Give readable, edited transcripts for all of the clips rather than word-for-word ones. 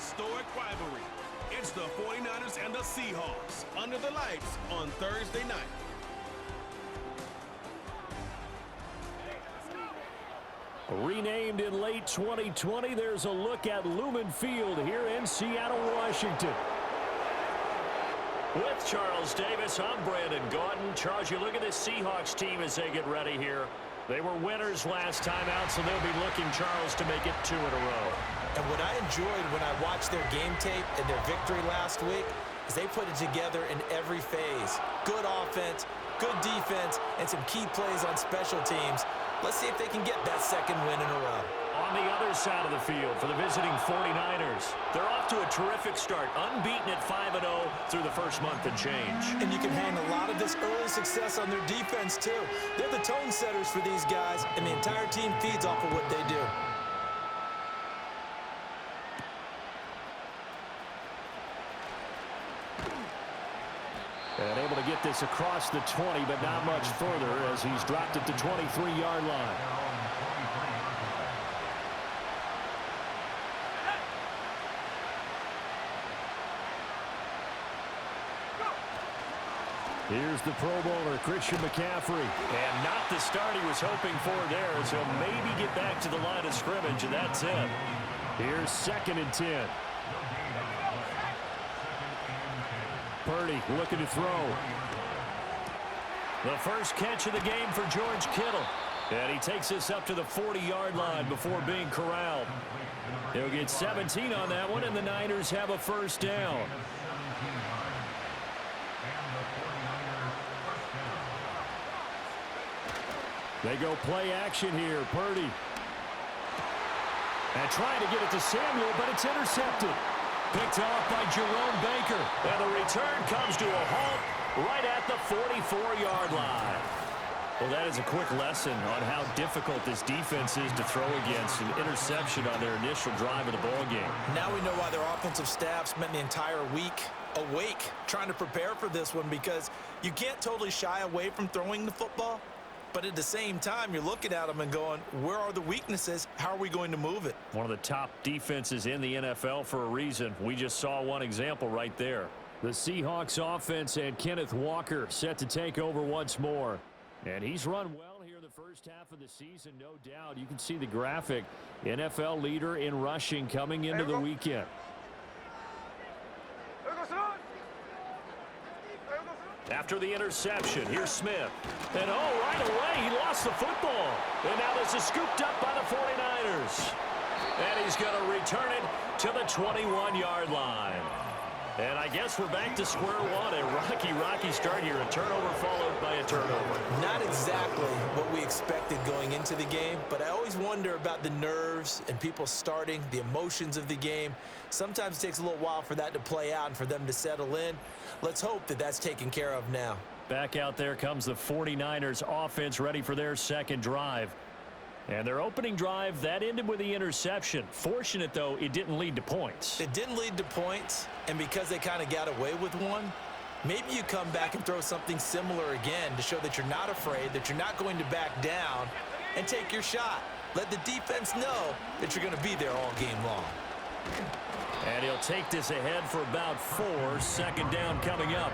historic rivalry. It's the 49ers and the Seahawks under the lights on Thursday night. Renamed in late 2020, there's a look at Lumen Field here in Seattle, Washington. With Charles Davis, I'm Brandon Gaudin. Charles, you look at this Seahawks team as they get ready here. They were winners last time out, so they'll be looking, Charles, to make it 2 in a row. And what I enjoyed when I watched their game tape and their victory last week is they put it together in every phase. Good offense, good defense, and some key plays on special teams. Let's see if they can get that second win in a row. On the other side of the field for the visiting 49ers, they're off to a terrific start, unbeaten at 5-0 through the first month and change. And you can hang a lot of this early success on their defense, too. They're the tone setters for these guys, and the entire team feeds off of what they do. And able to get this across the 20, but not much further as he's dropped it to 23-yard line. Here's the Pro Bowler, Christian McCaffrey. And not the start he was hoping for there, as he'll maybe get back to the line of scrimmage, and that's it. Here's 2nd and 10. Purdy looking to throw. The first catch of the game for George Kittle. And he takes this up to the 40-yard line before being corralled. He'll get 17 on that one, and the Niners have a first down. They go play action here. Purdy. And trying to get it to Samuel, but it's intercepted. Picked off by Jerome Baker. And the return comes to a halt right at the 44-yard line. Well, that is a quick lesson on how difficult this defense is to throw against. An interception on their initial drive of the ballgame. Now we know why their offensive staff spent the entire week awake trying to prepare for this one, because you can't totally shy away from throwing the football. But at the same time, you're looking at them and going, where are the weaknesses? How are we going to move it? One of the top defenses in the NFL for a reason. We just saw one example right there. The Seahawks offense and Kenneth Walker set to take over once more. And he's run well here the first half of the season, no doubt. You can see the graphic. NFL leader in rushing coming into the weekend. After the interception, here's Smith. And right away, he lost the football. And now this is scooped up by the 49ers. And he's going to return it to the 21-yard line. And I guess we're back to square one. A rocky start here. A turnover followed by a turnover. Not exactly what we expected going into the game, but I always wonder about the nerves and people starting, the emotions of the game. Sometimes it takes a little while for that to play out and for them to settle in. Let's hope that that's taken care of now. Back out there comes the 49ers offense, ready for their second drive. And their opening drive, that ended with the interception. Fortunate, though, it didn't lead to points. It didn't lead to points, and because they kind of got away with one, maybe you come back and throw something similar again to show that you're not afraid, that you're not going to back down, and take your shot. Let the defense know that you're going to be there all game long. And he'll take this ahead for about 4. 2nd down coming up.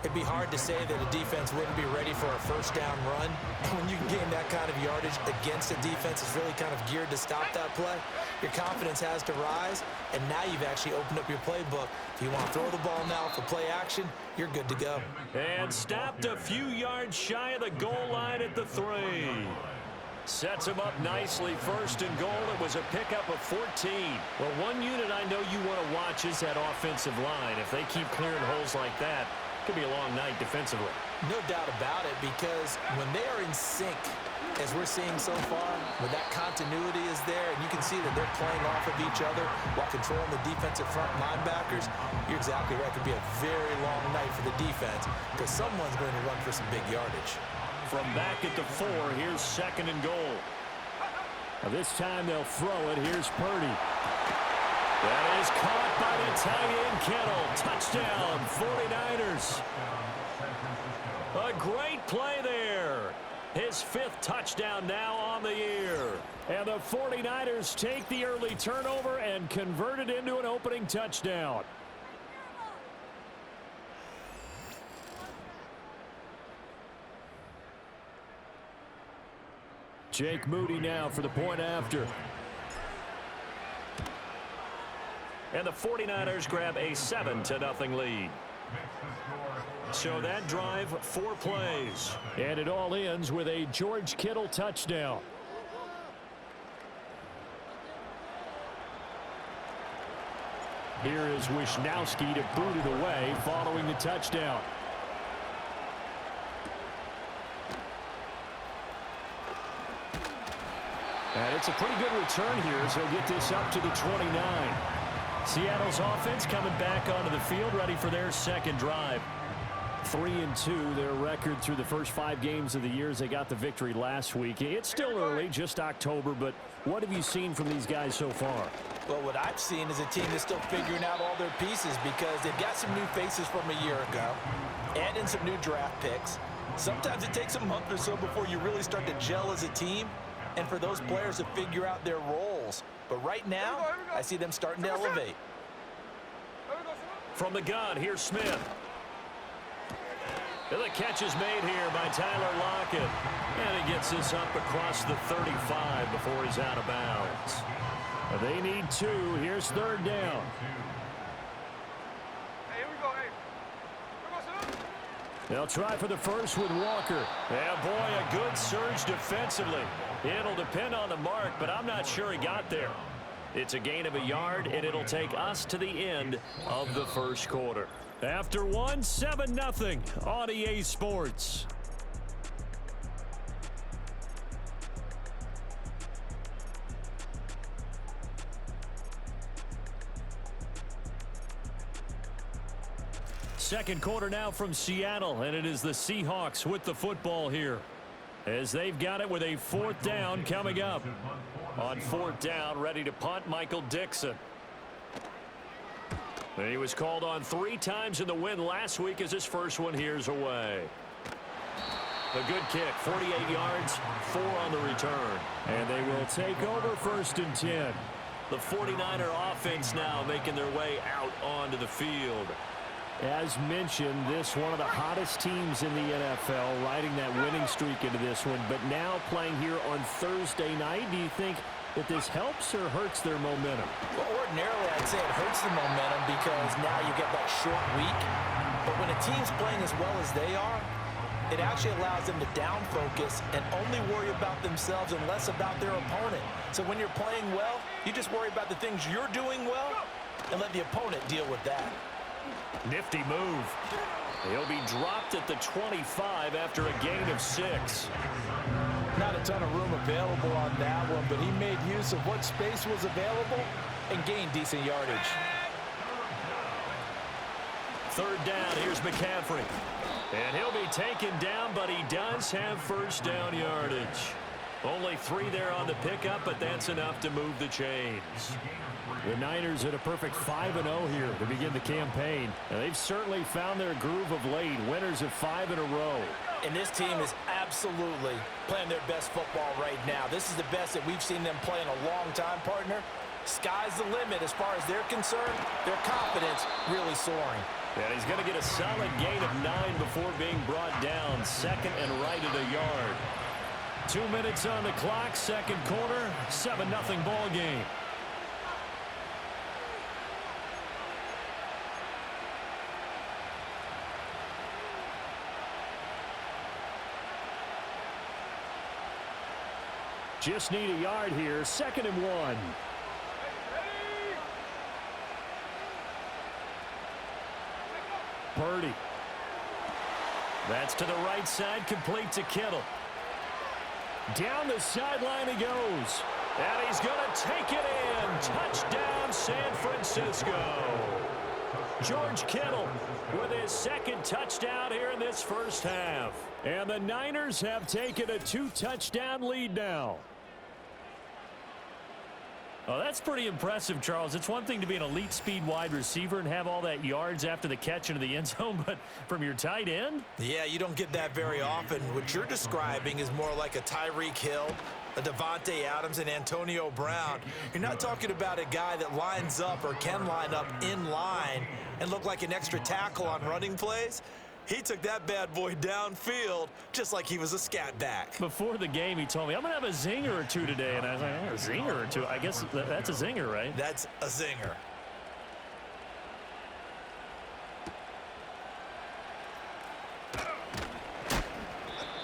It'd be hard to say that a defense wouldn't be ready for a first down run. And when you can gain that kind of yardage against a defense that's really kind of geared to stop that play, your confidence has to rise, and now you've actually opened up your playbook. If you want to throw the ball now for play action, you're good to go. And stopped a few yards shy of the goal line at the 3. Sets him up nicely. 1st and goal. It was a pickup of 14. Well, one unit I know you want to watch is that offensive line. If they keep clearing holes like that, it could be a long night defensively. No doubt about it, because when they are in sync, as we're seeing so far, when that continuity is there, and you can see that they're playing off of each other while controlling the defensive front linebackers, you're exactly right. It could be a very long night for the defense, because someone's going to run for some big yardage. From back at the 4, here's 2nd and goal. Now this time they'll throw it. Here's Purdy. That is caught by the tight end Kittle. Touchdown, 49ers. A great play there. His 5th touchdown now on the year. And the 49ers take the early turnover and convert it into an opening touchdown. Jake Moody now for the point after. And the 49ers grab a 7-0 lead. So that drive, 4 plays. And it all ends with a George Kittle touchdown. Here is Wishnowski to boot it away following the touchdown. And it's a pretty good return here as he'll get this up to the 29. Seattle's offense coming back onto the field, ready for their second drive. 3-2, their record through the first 5 games of the year as they got the victory last week. It's still early, just October, but what have you seen from these guys so far? Well, what I've seen is a team that's still figuring out all their pieces because they've got some new faces from a year ago, add in some new draft picks. Sometimes it takes a month or so before you really start to gel as a team and for those players to figure out their roles. But right now, I see them starting to elevate. From the gun, here's Smith. And the catch is made here by Tyler Lockett. And he gets this up across the 35 before he's out of bounds. They need 2. Here's third down. They'll try for the first with Walker. Yeah, boy, a good surge defensively. It'll depend on the mark, but I'm not sure he got there. It's a gain of a yard, and it'll take us to the end of the first quarter. After one, 7-0 on EA Sports. Second quarter now from Seattle, and it is the Seahawks with the football here as they've got it with a 4th down coming up. On 4th down, ready to punt, Michael Dixon. And he was called on 3 times in the win last week as his first one here's away. A good kick, 48 yards, 4 on the return. And they will take over 1st and 10. The 49er offense now making their way out onto the field. As mentioned, this one of the hottest teams in the NFL, riding that winning streak into this one, but now playing here on Thursday night. Do you think that this helps or hurts their momentum? Well, ordinarily, I'd say it hurts the momentum because now you get that short week. But when a team's playing as well as they are, it actually allows them to down focus and only worry about themselves and less about their opponent. So when you're playing well, you just worry about the things you're doing well and let the opponent deal with that. Nifty move. He'll be dropped at the 25 after a gain of 6. Not a ton of room available on that one, but he made use of what space was available and gained decent yardage. 3rd down, here's McCaffrey. And he'll be taken down, but he does have 1st down yardage. Only 3 there on the pickup, but that's enough to move the chains. The Niners at a perfect 5-0 here to begin the campaign. And they've certainly found their groove of late. Winners of 5 in a row. And this team is absolutely playing their best football right now. This is the best that we've seen them play in a long time, partner. Sky's the limit as far as they're concerned. Their confidence really soaring. And he's going to get a solid gain of 9 before being brought down. 2nd and right at a yard. 2 minutes on the clock, second quarter, 7-0 ball game. Just need a yard here, 2nd and 1. Purdy. That's to the right side, complete to Kittle. Down the sideline he goes. And he's going to take it in. Touchdown, San Francisco. George Kittle with his 2nd touchdown here in this first half. And the Niners have taken a 2-touchdown lead now. Oh, that's pretty impressive, Charles. It's one thing to be an elite speed wide receiver and have all that yards after the catch into the end zone, but from your tight end? Yeah, you don't get that very often. What you're describing is more like a Tyreek Hill, a Devontae Adams and Antonio Brown. You're not talking about a guy that lines up or can line up in line and look like an extra tackle on running plays. He took that bad boy downfield just like he was a scat back. Before the game, he told me, I'm going to have a zinger or two today. And I was like, a zinger or two? I guess that's a zinger, right? That's a zinger.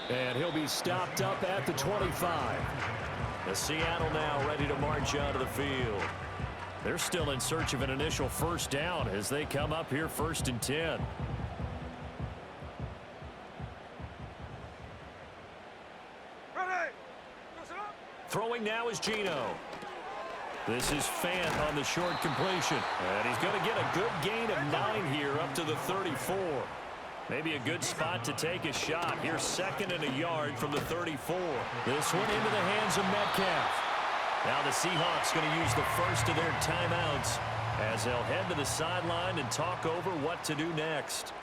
And he'll be stopped up at the 25. The Seattle now ready to march out of the field. They're still in search of an initial first down as they come up here 1st and 10. Throwing now is Geno. This is Fant on the short completion. And he's going to get a good gain of 9 here up to the 34. Maybe a good spot to take a shot. Here's 2nd and a yard from the 34. This one into the hands of Metcalf. Now the Seahawks going to use the first of their timeouts as they'll head to the sideline and talk over what to do next.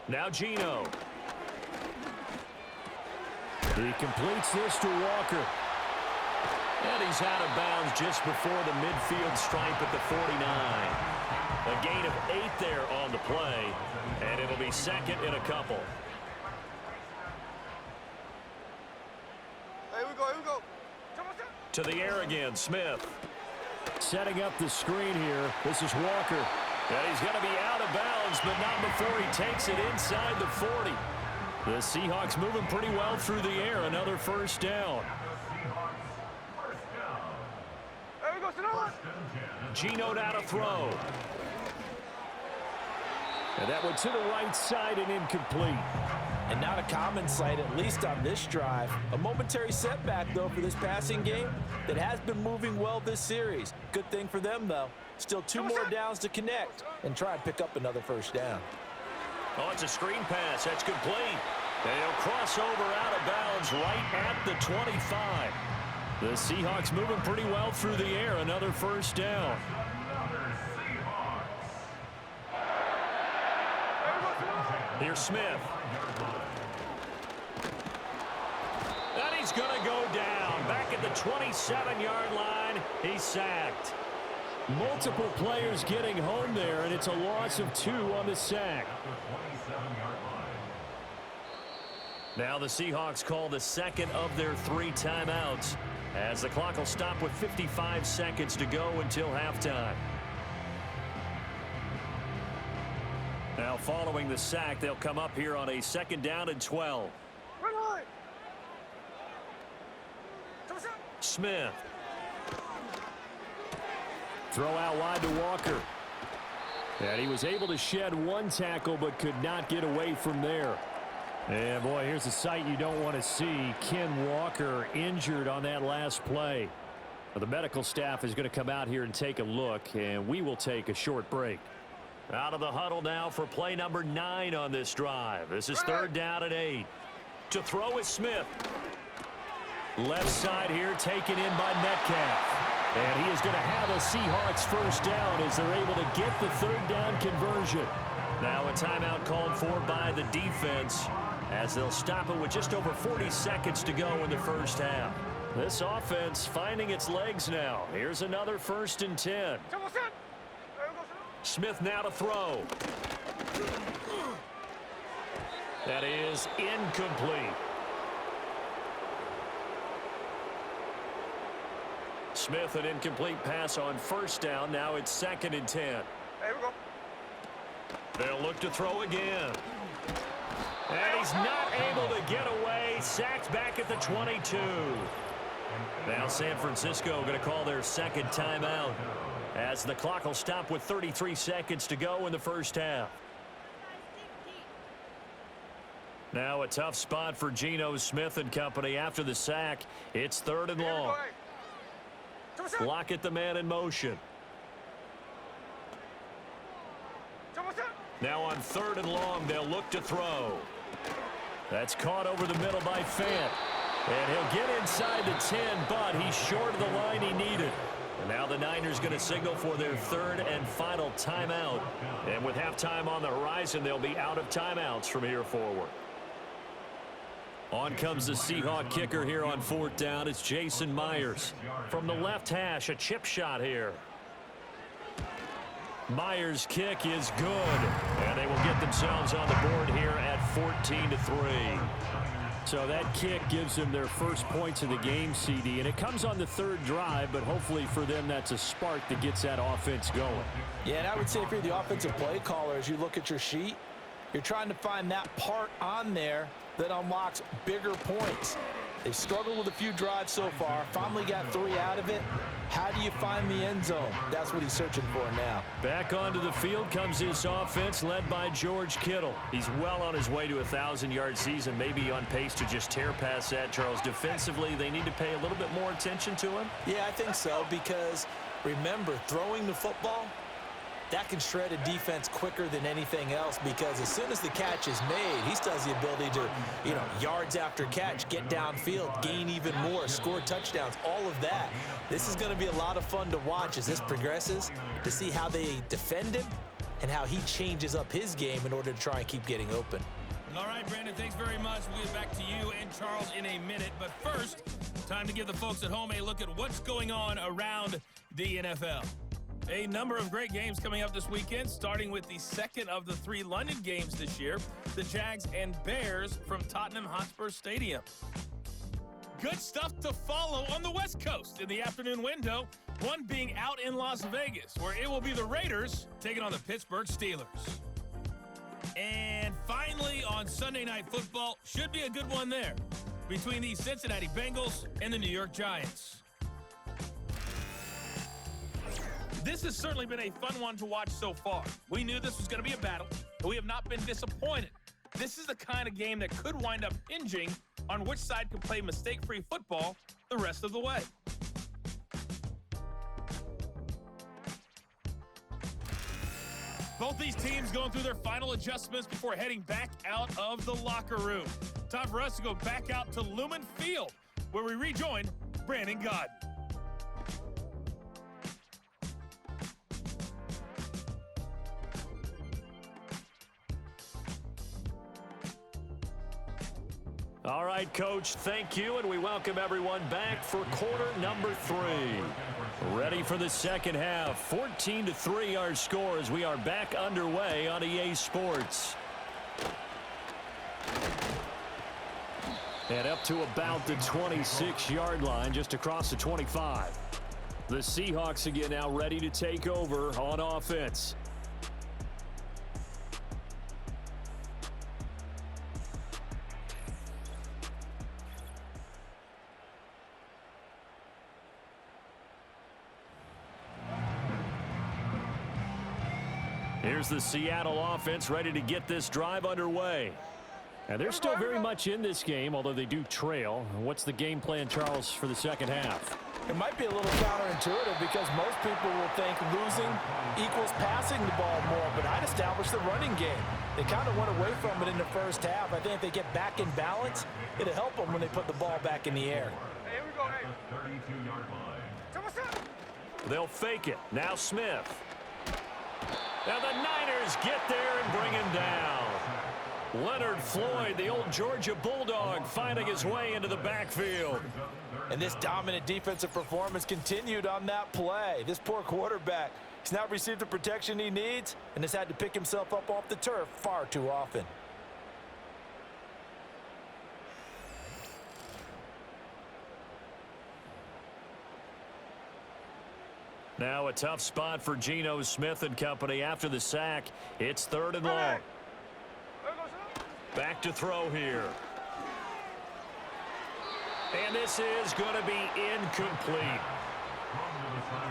Now Geno. He completes this to Walker. And he's out of bounds just before the midfield stripe at the 49. A gain of 8 there on the play, and it'll be 2nd and a couple. Here we go. To the air again, Smith. Setting up the screen here. This is Walker. And he's going to be out of bounds, but not before he takes it inside the 40. The Seahawks moving pretty well through the air. Another first down. Geno now to throw. And that one to the right side and incomplete. And not a common sight, at least on this drive. A momentary setback, though, for this passing game that has been moving well this series. Good thing for them, though. Still 2 more downs to connect and try and pick up another first down. Oh, it's a screen pass. That's complete. They'll cross over out of bounds right at the 25. The Seahawks moving pretty well through the air. Another first down. Here's Smith. And he's going to go down. Back at the 27-yard line. He's sacked. Multiple players getting home there, and it's a loss of 2 on the sack. Now the Seahawks call the 2nd of their 3 timeouts as the clock will stop with 55 seconds to go until halftime. Now following the sack, they'll come up here on a 2nd down and 12. Smith. Throw out wide to Walker. And he was able to shed 1 tackle but could not get away from there. And boy, here's a sight you don't want to see. Ken Walker injured on that last play. Well, the medical staff is going to come out here and take a look, and we will take a short break. Out of the huddle now for play number 9 on this drive. This is 3rd down and 8. To throw is Smith. Left side here taken in by Metcalf. And he is going to have a Seahawks first down as they're able to get the 3rd down conversion. Now a timeout called for by the defense as they'll stop it with just over 40 seconds to go in the first half. This offense finding its legs now. Here's another 1st and 10. Smith now to throw. That is incomplete. Smith, an incomplete pass on 1st down. Now it's 2nd and 10. Here we go. They'll look to throw again. And he's not able to get away. Sacked back at the 22. Now San Francisco going to call their 2nd timeout as the clock will stop with 33 seconds to go in the first half. Now a tough spot for Geno Smith and company after the sack. It's 3rd and long. Lockett the man in motion. Now on 3rd and long, they'll look to throw. That's caught over the middle by Fant. And he'll get inside the 10, but he's short of the line he needed. And now the Niners going to signal for their 3rd and final timeout. And with halftime on the horizon, they'll be out of timeouts from here forward. On comes the Seahawk kicker here on 4th down. It's Jason Myers. From the left hash, a chip shot here. Myers' kick is good. And they will get themselves on the board here at 14-3. So that kick gives them their first points of the game, CD. And it comes on the 3rd drive, but hopefully for them that's a spark that gets that offense going. Yeah, and I would say if you're the offensive play caller, as you look at your sheet, you're trying to find that part on there that unlocks bigger points. They've struggled with a few drives so far, finally got 3 out of it. How do you find the end zone? That's what he's searching for now. Back onto the field comes this offense led by George Kittle. He's well on his way to a 1,000-yard season, maybe on pace to just tear past that, Charles. Defensively, they need to pay a little bit more attention to him. Yeah, I think so, because remember, throwing the football, that can shred a defense quicker than anything else, because as soon as the catch is made, he still has the ability to, yards after catch, get downfield, gain even more, score touchdowns, all of that. This is going to be a lot of fun to watch as this progresses, to see how they defend him and how he changes up his game in order to try and keep getting open. All right, Brandon, thanks very much. We'll get back to you and Charles in a minute. But first, time to give the folks at home a look at what's going on around the NFL. A number of great games coming up this weekend, starting with the second of the 3 London games this year, the Jags and Bears from Tottenham Hotspur Stadium. Good stuff to follow on the West Coast in the afternoon window, one being out in Las Vegas, where it will be the Raiders taking on the Pittsburgh Steelers. And finally, on Sunday Night Football, should be a good one there, between the Cincinnati Bengals and the New York Giants. This has certainly been a fun one to watch so far. We knew this was going to be a battle, but we have not been disappointed. This is the kind of game that could wind up hinging on which side can play mistake-free football the rest of the way. Both these teams going through their final adjustments before heading back out of the locker room. Time for us to go back out to Lumen Field, where we rejoin Brandon Godden. All right, Coach, thank you, and we welcome everyone back for quarter number 3. Ready for the second half. 14-3 our score as we are back underway on EA Sports. And up to about the 26-yard line, just across the 25. The Seahawks again now ready to take over on offense. Here's the Seattle offense ready to get this drive underway. And they're still very much in this game, although they do trail. What's the game plan, Charles, for the second half? It might be a little counterintuitive because most people will think losing equals passing the ball more, but I'd establish the running game. They kind of went away from it in the first half. I think if they get back in balance, it'll help them when they put the ball back in the air. Hey, here we go, hey. 32-yard line. So what's up? They'll fake it. Now Smith. Now the Niners get there and bring him down. Leonard Floyd, the old Georgia Bulldog, finding his way into the backfield. And this dominant defensive performance continued on that play. This poor quarterback, he's not received the protection he needs and has had to pick himself up off the turf far too often. Now a tough spot for Geno Smith and company after the sack. It's 3rd and long. Back to throw here. And this is going to be incomplete.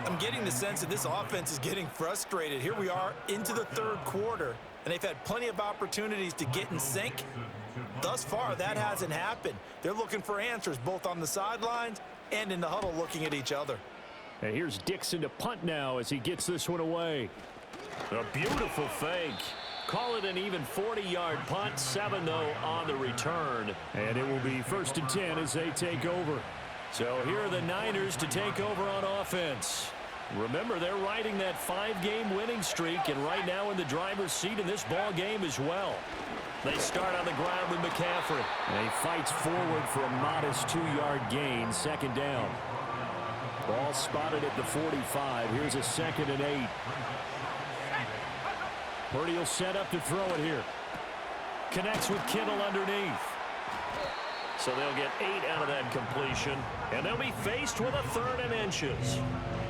I'm getting the sense that this offense is getting frustrated. Here we are into the 3rd quarter, and they've had plenty of opportunities to get in sync. Thus far, that hasn't happened. They're looking for answers both on the sidelines and in the huddle looking at each other. And here's Dixon to punt now as he gets this one away. A beautiful fake. Call it an even 40-yard punt. 7, though, on the return. And it will be 1st and 10 as they take over. So here are the Niners to take over on offense. Remember, they're riding that 5-game winning streak, and right now in the driver's seat in this ball game as well. They start on the ground with McCaffrey. And he fights forward for a modest 2-yard gain, second down. Ball spotted at the 45. Here's a 2nd and 8. Purdy will set up to throw it here. Connects with Kittle underneath. So they'll get 8 out of that completion, and they'll be faced with a 3rd and inches.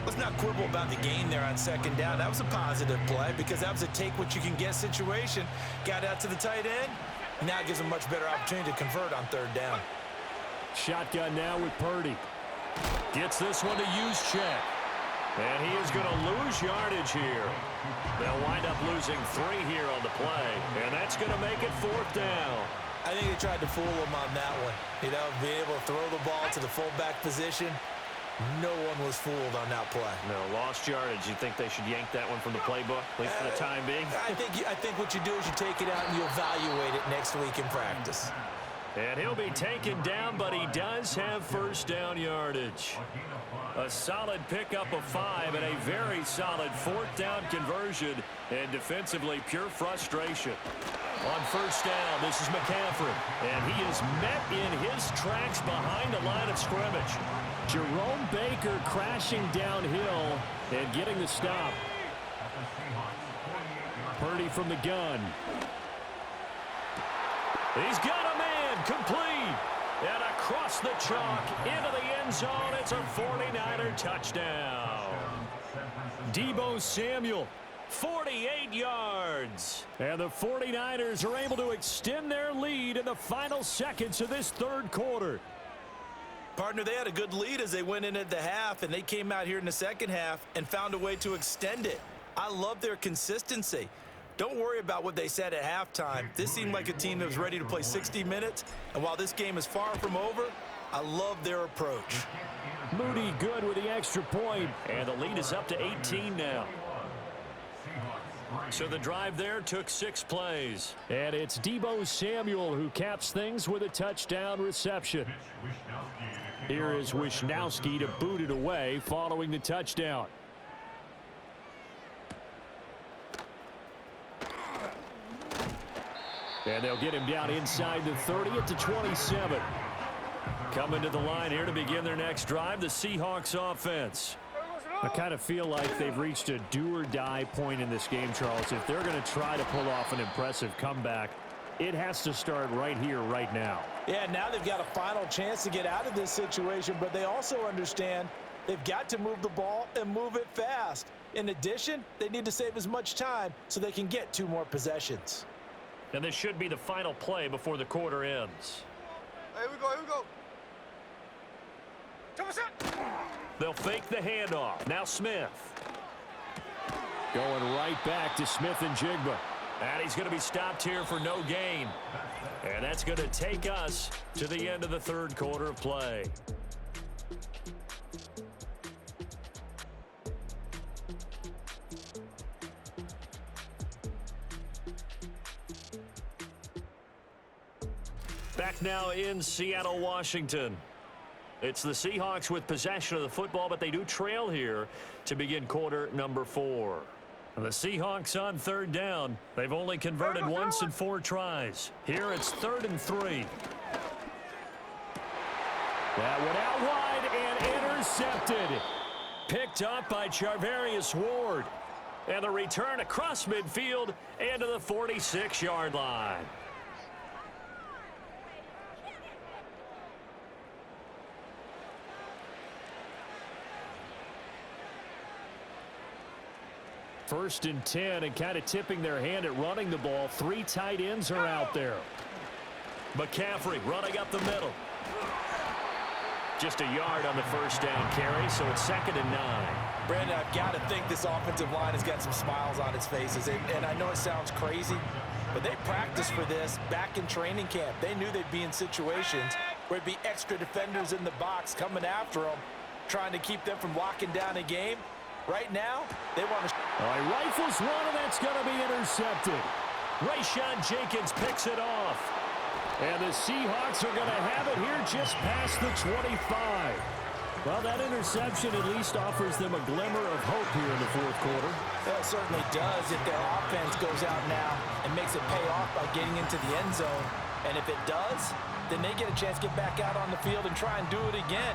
Let's not quibble about the gain there on 2nd down. That was a positive play because that was a take-what-you-can-get situation. Got out to the tight end. Now it gives them a much better opportunity to convert on 3rd down. Shotgun now with Purdy. Gets this one to use check. And he is going to lose yardage here. They'll wind up losing 3 here on the play, and that's going to make it 4th down. I think they tried to fool him on that one. You know, being able to throw the ball to the fullback position. No one was fooled on that play. No, lost yardage. You think they should yank that one from the playbook, at least for the time being? I think what you do is you take it out and you evaluate it next week in practice. And he'll be taken down, but he does have 1st down yardage. A solid pickup of 5 and a very solid 4th down conversion, and defensively pure frustration. On 1st down, this is McCaffrey, and he is met in his tracks behind the line of scrimmage. Jerome Baker crashing downhill and getting the stop. Purdy from the gun. He's got a man complete. And across the chalk into the end zone. It's a 49er touchdown. Deebo Samuel, 48 yards. And the 49ers are able to extend their lead in the final seconds of this 3rd quarter. Partner, they had a good lead as they went in at the half, and they came out here in the 2nd half and found a way to extend it. I love their consistency. Don't worry about what they said at halftime. This seemed like a team that was ready to play 60 minutes, and while this game is far from over, I love their approach. Moody good with the extra point, and the lead is up to 18 now. So the drive there took 6 plays. And it's Deebo Samuel who caps things with a touchdown reception. Here is Wishnowski to boot it away following the touchdown. And they'll get him down inside the 30 at the 27. Coming to the line here to begin their next drive, the Seahawks offense. I kind of feel like they've reached a do-or-die point in this game, Charles. If they're going to try to pull off an impressive comeback, it has to start right here, right now. Yeah, now they've got a final chance to get out of this situation, but they also understand they've got to move the ball and move it fast. In addition, they need to save as much time so they can get 2 more possessions. And this should be the final play before the quarter ends. Here we go, here we go. They'll fake the handoff. Now Smith. Going right back to Smith and Jigba. And he's going to be stopped here for no gain. And that's going to take us to the end of the 3rd quarter of play. Back now in Seattle, Washington. It's the Seahawks with possession of the football, but they do trail here to begin quarter number 4. The Seahawks on 3rd down. They've only converted once in 4 tries. Here it's 3rd and 3. That one out wide and intercepted. Picked up by Charvarius Ward. And the return across midfield and to the 46-yard line. First and 10, and kind of tipping their hand at running the ball. 3 tight ends are out there. McCaffrey running up the middle. Just a yard on the 1st down carry, so it's 2nd and 9. Brandon, I've got to think this offensive line has got some smiles on its faces. And I know it sounds crazy, but they practiced for this back in training camp. They knew they'd be in situations where it'd be extra defenders in the box coming after them, trying to keep them from locking down a game. Right now, they want to... He rifles one, and that's going to be intercepted. Rayshawn Jenkins picks it off. And the Seahawks are going to have it here just past the 25. Well, that interception at least offers them a glimmer of hope here in the fourth quarter. Well, it certainly does if their offense goes out now and makes it pay off by getting into the end zone. And if it does, then they get a chance to get back out on the field and try and do it again.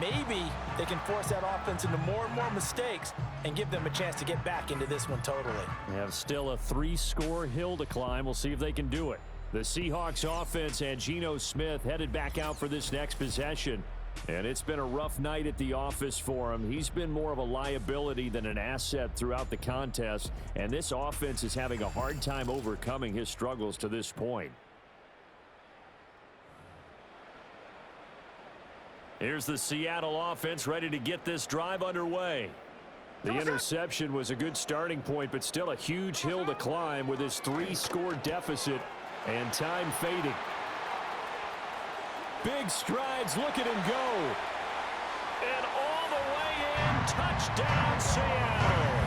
Maybe they can force that offense into more and more mistakes and give them a chance to get back into this one totally. They have still a 3-score hill to climb. We'll see if they can do it. The Seahawks offense and Geno Smith headed back out for this next possession. And it's been a rough night at the office for him. He's been more of a liability than an asset throughout the contest. And this offense is having a hard time overcoming his struggles to this point. Here's the Seattle offense ready to get this drive underway. The interception was a good starting point, but still a huge hill to climb with this 3-score deficit and time fading. Big strides, look at him go. And all the way in, touchdown Seattle.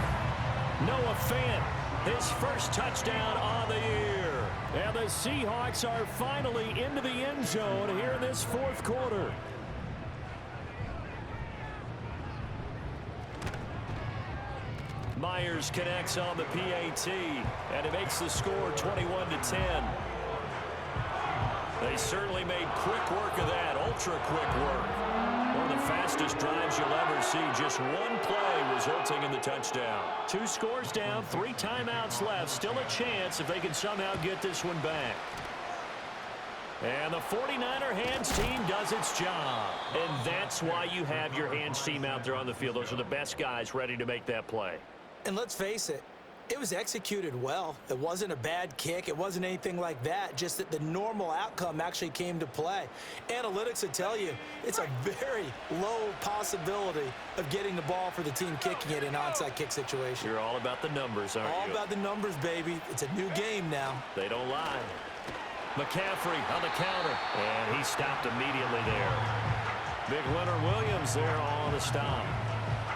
Noah Fant, his first touchdown on the year. And the Seahawks are finally into the end zone here in this fourth quarter. Myers connects on the PAT, and it makes the score 21-10. They certainly made quick work of that, ultra-quick work. One of the fastest drives you'll ever see, just one play resulting in the touchdown. 2 scores down, 3 timeouts left, still a chance if they can somehow get this one back. And the 49er hands team does its job. And that's why you have your hands team out there on the field. Those are the best guys ready to make that play. And let's face it, it was executed well. It wasn't a bad kick. It wasn't anything like that, just that the normal outcome actually came to play. Analytics will tell you it's a very low possibility of getting the ball for the team kicking it in an onside kick situation. You're all about the numbers, aren't you? All about the numbers, baby. It's a new game now. They don't lie. McCaffrey on the counter, and he stopped immediately there. Big Leonard Williams there on the stop.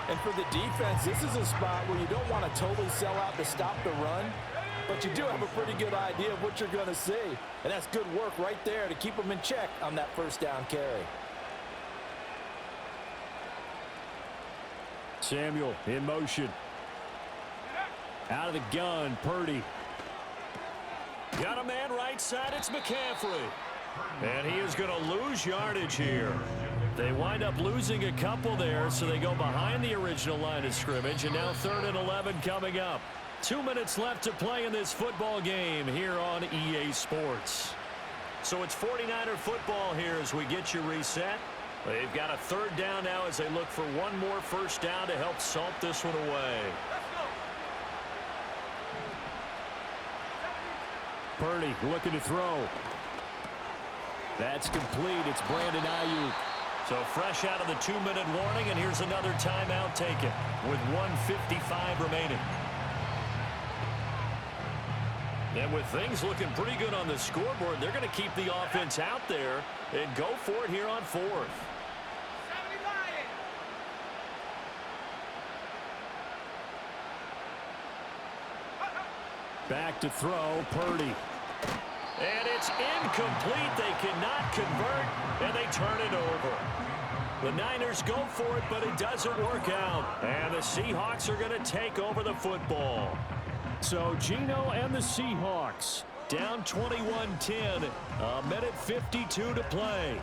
And for the defense, this is a spot where you don't want to totally sell out to stop the run, but you do have a pretty good idea of what you're going to see. And that's good work right there to keep them in check on that first down carry. Samuel in motion. Out of the gun, Purdy. Got a man right side, it's McCaffrey. And he is going to lose yardage here. They wind up losing a couple there, so they go behind the original line of scrimmage, and now 3rd and 11 coming up. 2 minutes left to play in this football game here on EA Sports. So it's 49er football here as we get you reset. They've got a 3rd down now as they look for one more first down to help salt this one away. Purdy looking to throw. That's complete. It's Brandon Ayuk. So fresh out of the 2-minute warning, and here's another timeout taken with 1:55 remaining. And with things looking pretty good on the scoreboard, they're going to keep the offense out there and go for it here on 4th. Back to throw, Purdy. And it's incomplete. They cannot convert, and they turn it over. The Niners go for it, but it doesn't work out. And the Seahawks are going to take over the football. So Geno and the Seahawks down 21-10, a minute 52 to play.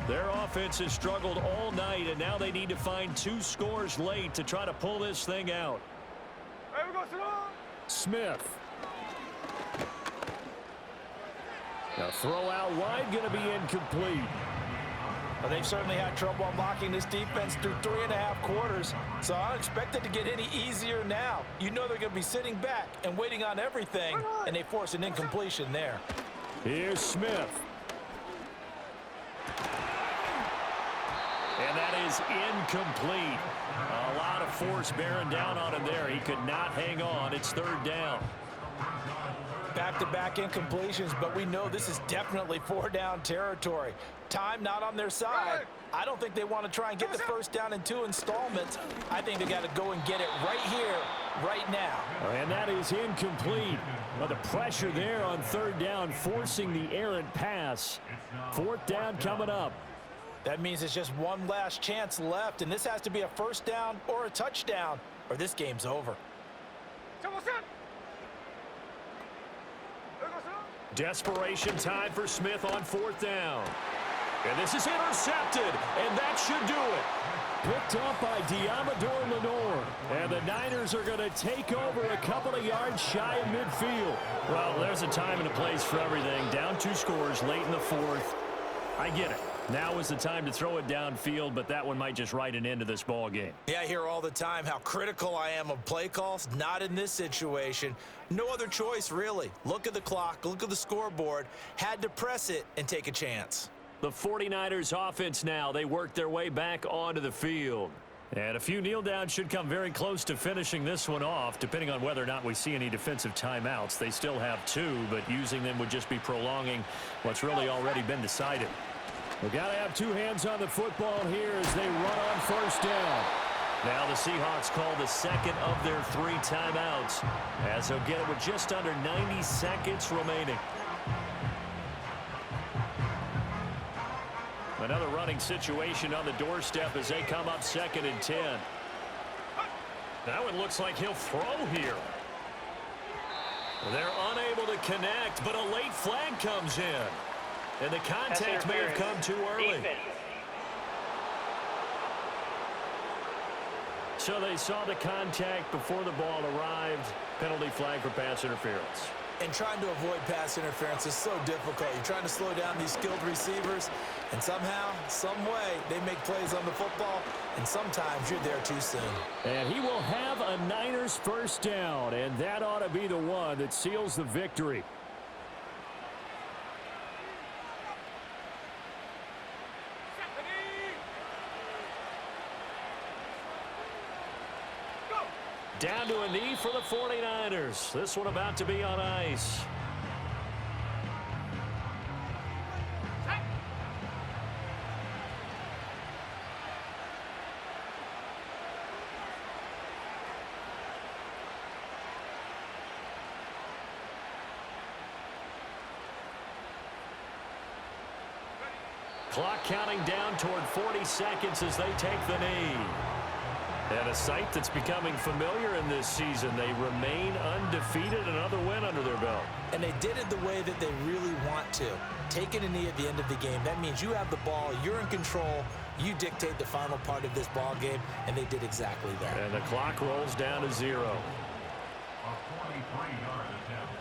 Their offense has struggled all night, and now they need to find 2 scores late to try to pull this thing out. Smith. A throw out wide, going to be incomplete. Well, they've certainly had trouble unlocking this defense through 3.5 quarters, so I don't expect it to get any easier now. You know they're going to be sitting back and waiting on everything, and they force an incompletion there. Here's Smith. And that is incomplete. A lot of force bearing down on him there. He could not hang on. It's 3rd down. Back-to-back incompletions, but we know this is definitely 4-down territory. Time not on their side. I don't think they want to try and get the first down in 2 installments. I think they got to go and get it right here, right now. And that is incomplete. Well, the pressure there on 3rd down, forcing the errant pass. 4th down coming up. That means it's just one last chance left, and this has to be a first down or a touchdown, or this game's over. Desperation time for Smith on 4th down. And this is intercepted, and that should do it. Picked up by Diamador Lenore. And the Niners are going to take over a couple of yards shy of midfield. Well, there's a time and a place for everything. Down 2 scores late in the 4th. I get it. Now is the time to throw it downfield, but that one might just write an end to this ball game. Yeah, I hear all the time how critical I am of play calls. Not in this situation. No other choice, really. Look at the clock, look at the scoreboard. Had to press it and take a chance. The 49ers offense now, they work their way back onto the field. And a few kneel downs should come very close to finishing this one off, depending on whether or not we see any defensive timeouts. They still have 2, but using them would just be prolonging what's really already been decided. We've got to have 2 hands on the football here as they run on 1st down. Now the Seahawks call the second of their 3 timeouts, as they'll get it with just under 90 seconds remaining. Another running situation on the doorstep as they come up 2nd and 10. That one looks like he'll throw here. They're unable to connect, but a late flag comes in. And the contact may have come too early. So they saw the contact before the ball arrived. Penalty flag for pass interference. And trying to avoid pass interference is so difficult. You're trying to slow down these skilled receivers, and somehow, some way, they make plays on the football, and sometimes you're there too soon. And he will have a Niners 1st down, and that ought to be the one that seals the victory. Down to a knee for the 49ers. This one about to be on ice. Clock counting down toward 40 seconds as they take the knee. And a sight that's becoming familiar in this season. They remain undefeated, another win under their belt. And they did it the way that they really want to. Taking a knee at the end of the game, that means you have the ball, you're in control, you dictate the final part of this ball game, and they did exactly that. And the clock rolls down to 0. A 43-yard attempt.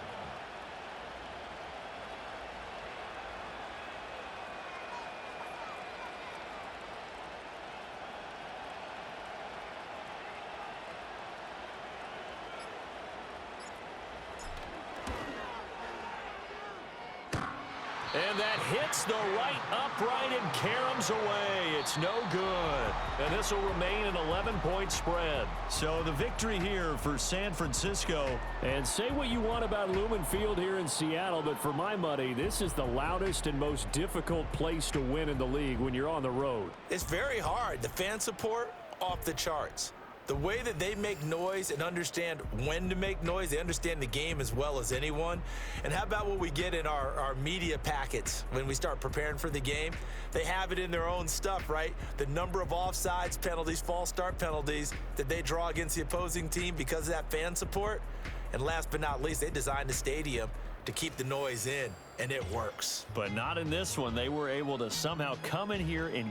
And that hits the right upright and caroms away. It's no good. And this will remain an 11-point spread. So the victory here for San Francisco. And say what you want about Lumen Field here in Seattle, but for my money, this is the loudest and most difficult place to win in the league when you're on the road. It's very hard. The fan support, off the charts. The way that they make noise and understand when to make noise, they understand the game as well as anyone. And how about what we get in our media packets when we start preparing for the game? They have it in their own stuff, right? The number of offsides penalties, false start penalties that they draw against the opposing team because of that fan support. And last but not least, they designed the stadium to keep the noise in, and it works. But not in this one. They were able to somehow come in here and